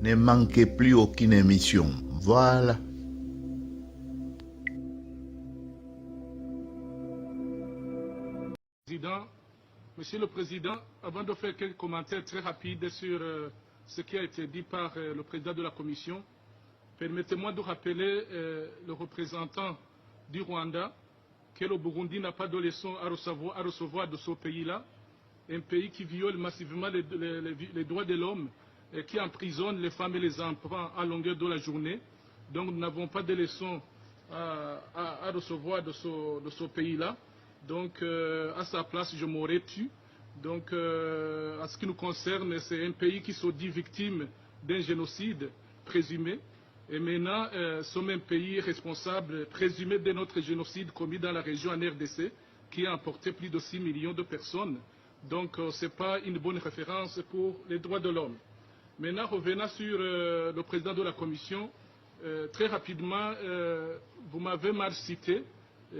Ne manquez plus aucune émission. Voilà. Monsieur le Président, avant de faire quelques commentaires très rapides sur ce qui a été dit par le Président de la Commission, permettez-moi de rappeler le représentant du Rwanda que le Burundi n'a pas de leçons à recevoir de ce pays-là, un pays qui viole massivement les droits de l'homme et qui emprisonne les femmes et les enfants à longueur de la journée. Donc nous n'avons pas de leçons à recevoir de ce pays-là. Donc, à sa place, je m'aurais tu. Donc, en ce qui nous concerne, c'est un pays qui se dit victime d'un génocide présumé. Et maintenant, ce même pays est responsable présumé de notre génocide commis dans la région en RDC, qui a emporté plus de 6 millions de personnes. Donc, ce n'est pas une bonne référence pour les droits de l'homme. Maintenant, revenant sur le président de la Commission, très rapidement, vous m'avez mal cité.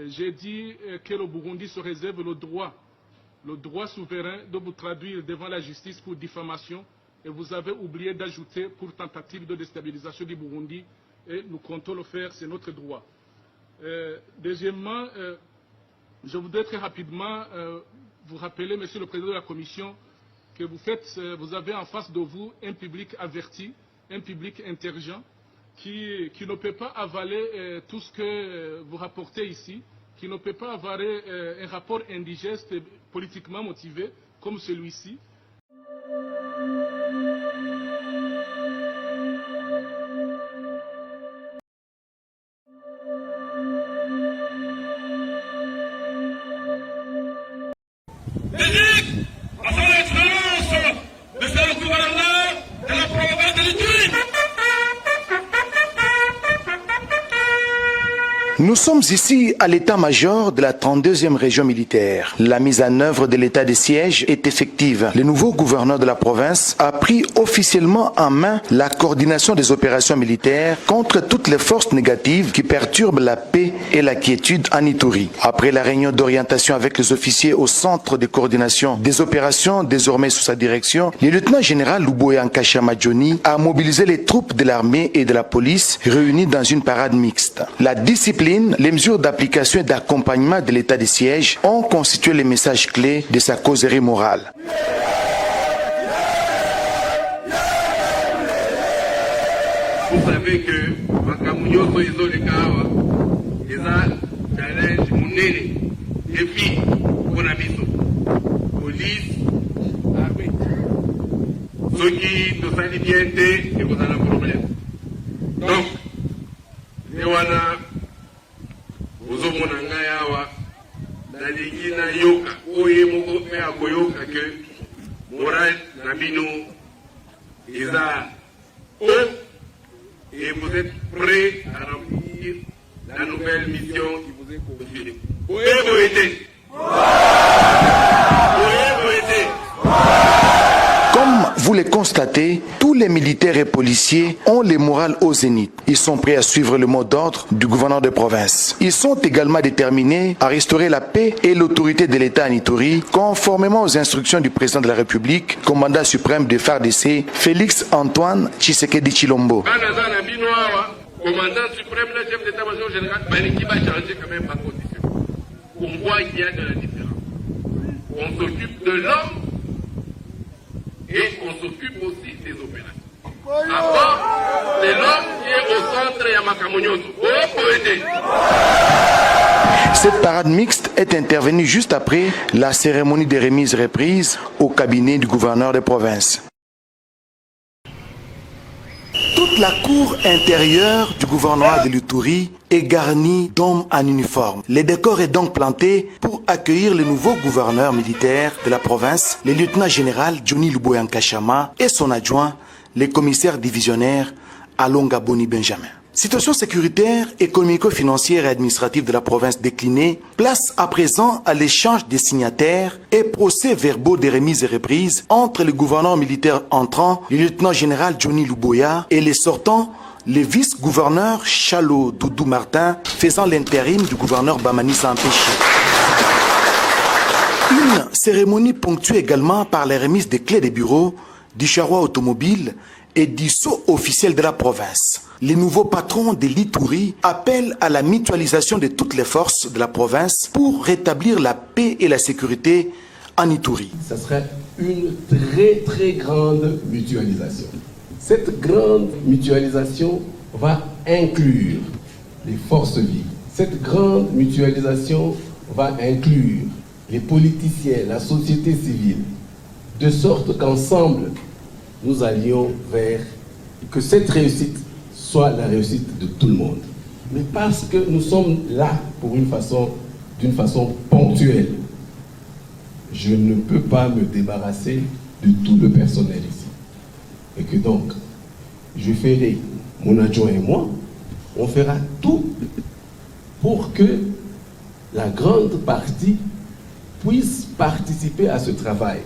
J'ai dit que le Burundi se réserve le droit souverain de vous traduire devant la justice pour diffamation, et vous avez oublié d'ajouter pour tentative de déstabilisation du Burundi, et nous comptons le faire, c'est notre droit. Deuxièmement, je voudrais très rapidement vous rappeler, Monsieur le Président de la Commission, que vous avez en face de vous un public averti, un public intelligent, qui ne peut pas avaler tout ce que vous rapportez ici, qui ne peut pas avaler un rapport indigeste politiquement motivé comme celui-ci. Nous sommes ici à l'état-major de la 32e région militaire. La mise en œuvre de l'état de siège est effective. Le nouveau gouverneur de la province a pris officiellement en main la coordination des opérations militaires contre toutes les forces négatives qui perturbent la paix et la quiétude en Ituri. Après la réunion d'orientation avec les officiers au centre de coordination des opérations désormais sous sa direction, le lieutenant-général Luboya Nkashama Johnny a mobilisé les troupes de l'armée et de la police réunies dans une parade mixte. La discipline, les mesures d'application et d'accompagnement de l'état de siège ont constitué les messages clés de sa causerie morale. Vous savez que Makamunyoso Izolekawa est un challenge monene, défi pour la police, armée. Ceux qui te salient bien, et vous avez un problème. Donc, Ewana, ozomona ngai awa nalingi nayoka oyo moko mpe akoyoka ke moral na bino eza haut et vous êtes prêts à remplir la nouvelle mission qui vous est confiée. Pouvez-vous aider? Pouvez-vous aider? Comme vous le constatez, tous les militaires et policiers ont le moral au zénith. Ils sont prêts à suivre le mot d'ordre du gouverneur de province. Ils sont également déterminés à restaurer la paix et l'autorité de l'État en Ituri, conformément aux instructions du président de la République, commandant suprême de FARDC, Félix Antoine Tshisekedi Tshilombo. Commandant suprême, le chef d'état-major général, qui va changer quand même ma condition. On voit qu'il y a de la différence. On s'occupe de l'homme et on s'occupe aussi des opérations. Avant, c'est l'homme qui est au centre et à Makamonyoso. Cette parade mixte est intervenue juste après la cérémonie de remise-reprise au cabinet du gouverneur de province. Toute la cour intérieure du gouvernorat de l'Ituri est garnie d'hommes en uniforme. Le décor est donc planté pour accueillir le nouveau gouverneur militaire de la province, le lieutenant-général Johnny Luboya Nkashama et son adjoint, le commissaire divisionnaire Alonga Boni Benjamin. Situation sécuritaire, économico-financière et administrative de la province déclinée, place à présent à l'échange des signataires et procès-verbaux de remise et reprise entre le gouverneur militaire entrant, le lieutenant-général Johnny Luboya, et les sortants, le vice-gouverneur Chalo Doudou Martin, faisant l'intérim du gouverneur Bamani Sampéché. Une cérémonie ponctuée également par la remise des clés des bureaux, du charroi automobile et du sceau officiel de la province. Les nouveaux patrons de l'Ituri appellent à la mutualisation de toutes les forces de la province pour rétablir la paix et la sécurité en Ituri. Ce serait une très très grande mutualisation. Cette grande mutualisation va inclure les forces vives. Cette grande mutualisation va inclure les politiciens, la société civile, de sorte qu'ensemble, nous allions vers que cette réussite soit la réussite de tout le monde. Mais parce que nous sommes là d'une façon ponctuelle, je ne peux pas me débarrasser de tout le personnel ici. Et que donc, je ferai, mon adjoint et moi, on fera tout pour que la grande partie puisse participer à ce travail.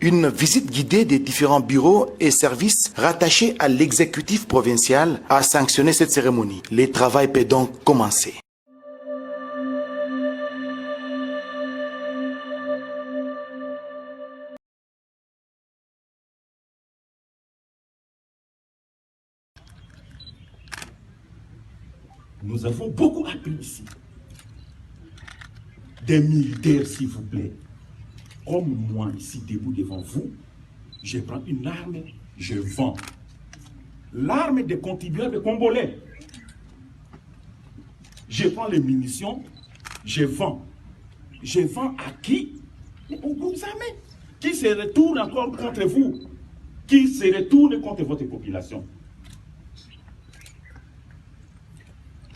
Une visite guidée des différents bureaux et services rattachés à l'exécutif provincial a sanctionné cette cérémonie. Le travail peut donc commencer. Nous avons beaucoup appris ici. Des militaires, s'il vous plaît. Comme moi, ici, debout devant vous, je prends une arme, je vends. L'arme des contribuables congolais. Je prends les munitions, je vends. Je vends à qui? Aux groupes armés. Qui se retourne encore contre vous? Qui se retourne contre votre population?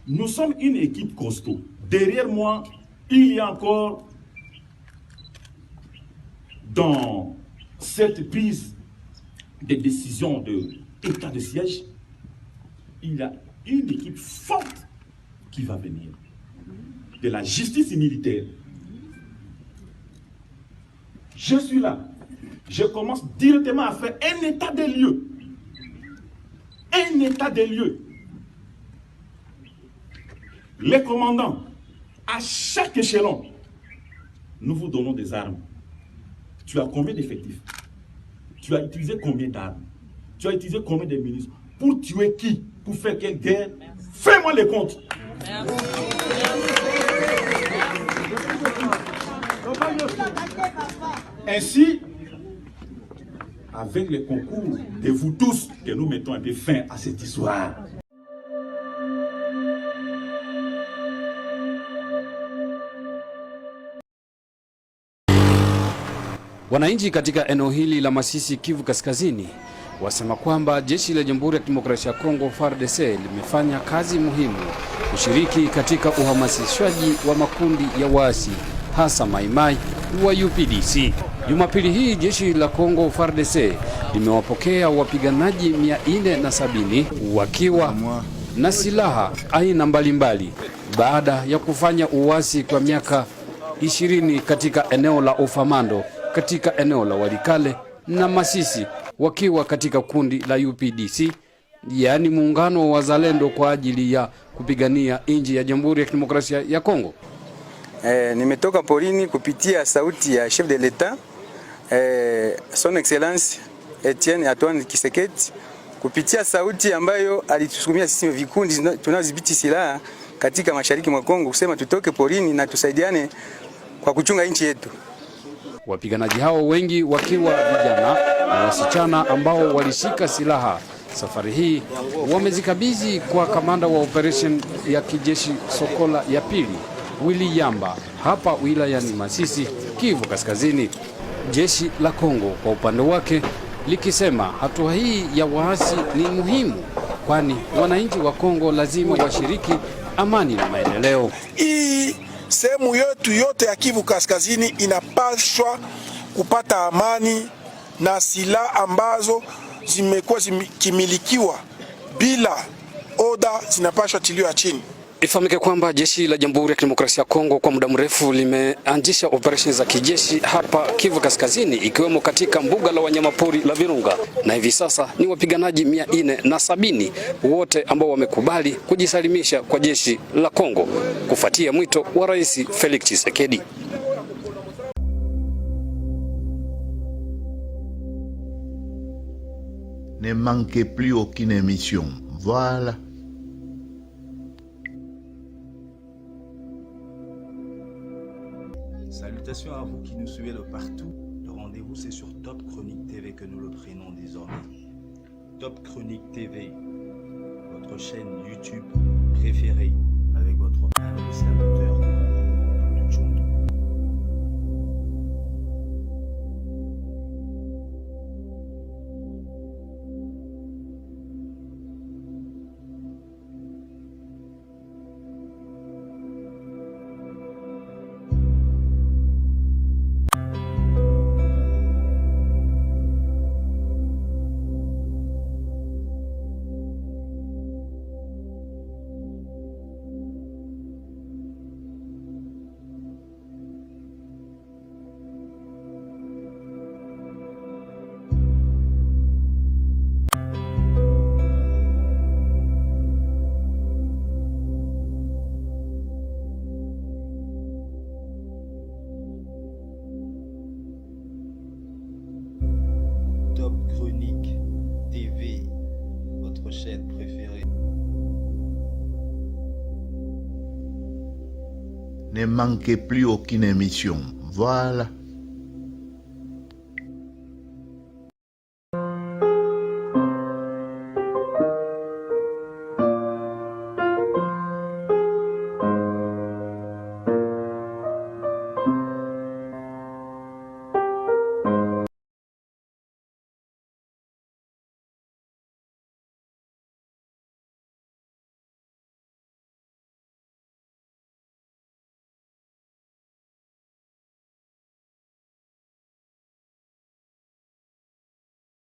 Nous sommes une équipe costaud. Derrière moi, il y a encore, dans cette prise de décision de état de siège, il y a une équipe forte qui va venir, de la justice militaire. Je suis là. Je commence directement à faire un état des lieux. Un état des lieux. Les commandants, à chaque échelon, nous vous donnons des armes. Tu as combien d'effectifs? Tu as utilisé combien d'armes? Tu as utilisé combien de munitions? Pour tuer qui? Pour faire quelle guerre? Fais-moi les comptes. Ainsi, avec le concours de vous tous, que nous mettons un peu fin à cette histoire. Wananchi katika eneo hili la Masisi, Kivu Kaskazini, wasema kwamba jeshi la Jamhuri ya Kidemokrasia ya Kongo FARDC limefanya kazi muhimu kushiriki katika uhamasishaji wa makundi ya waasi hasa Maimai wa UPDC. Jumapili hii jeshi la Kongo FARDC limewapokea wapiganaji 470 wakiwa na silaha aina mbalimbali baada ya kufanya uasi kwa miaka 20 katika eneo la Ufamando, katika eneo la Walikale na Masisi, wakiwa katika kundi la UPDC, yaani muungano wa wazalendo kwa ajili ya kupigania nchi ya Jamhuri ya Kidemokrasia ya Kongo. Nimetoka porini kupitia sauti ya chef de l'Etat, Son Excellence Etienne Antoine Tshisekedi, kupitia sauti ambayo alitusukumia sisi vikundi tunazibiti silaha katika mashariki mwa Kongo kusema tutoke porini na tusaidiane kwa kuchunga nchi yetu. Wapiganaji hao wengi wakiwa vijana na wasichana ambao walishika silaha safari hii wamezikabidhi kwa kamanda wa operation ya kijeshi Sokola ya pili Willy Yamba hapa wilayani Masisi, Kivu Kaskazini. Jeshi la Kongo kwa upande wake likisema hatua hii ya waasi ni muhimu, kwani wananchi wa Kongo lazima washiriki amani na maendeleo. Hii sehemu yetu yote ya Kivu Kaskazini inapaswa kupata amani, na silaha ambazo zimekuwa zimekimilikiwa bila oda zinapaswa tiliwa chini. Ifahamike kwamba jeshi la Jamhuri ya Kidemokrasia ya Kongo kwa muda mrefu limeanzisha operesheni za kijeshi hapa Kivu Kaskazini, ikiwemo katika mbuga la wanyamapori la Virunga, na hivi sasa ni wapiganaji 470 wote ambao wamekubali kujisalimisha kwa jeshi la Kongo kufuatia mwito wa Rais Felix Tshisekedi. Ne manquez plus aucune émission. Voilà. Salutations à vous qui nous suivez de partout. Le rendez-vous, c'est sur Top Chronique TV que nous le prenons désormais. Top Chronique TV, votre chaîne YouTube préférée, avec votre humble serviteur, Dr. Chundu. Top Chronique TV, votre chaîne préférée. Ne manquez plus aucune émission. Voilà.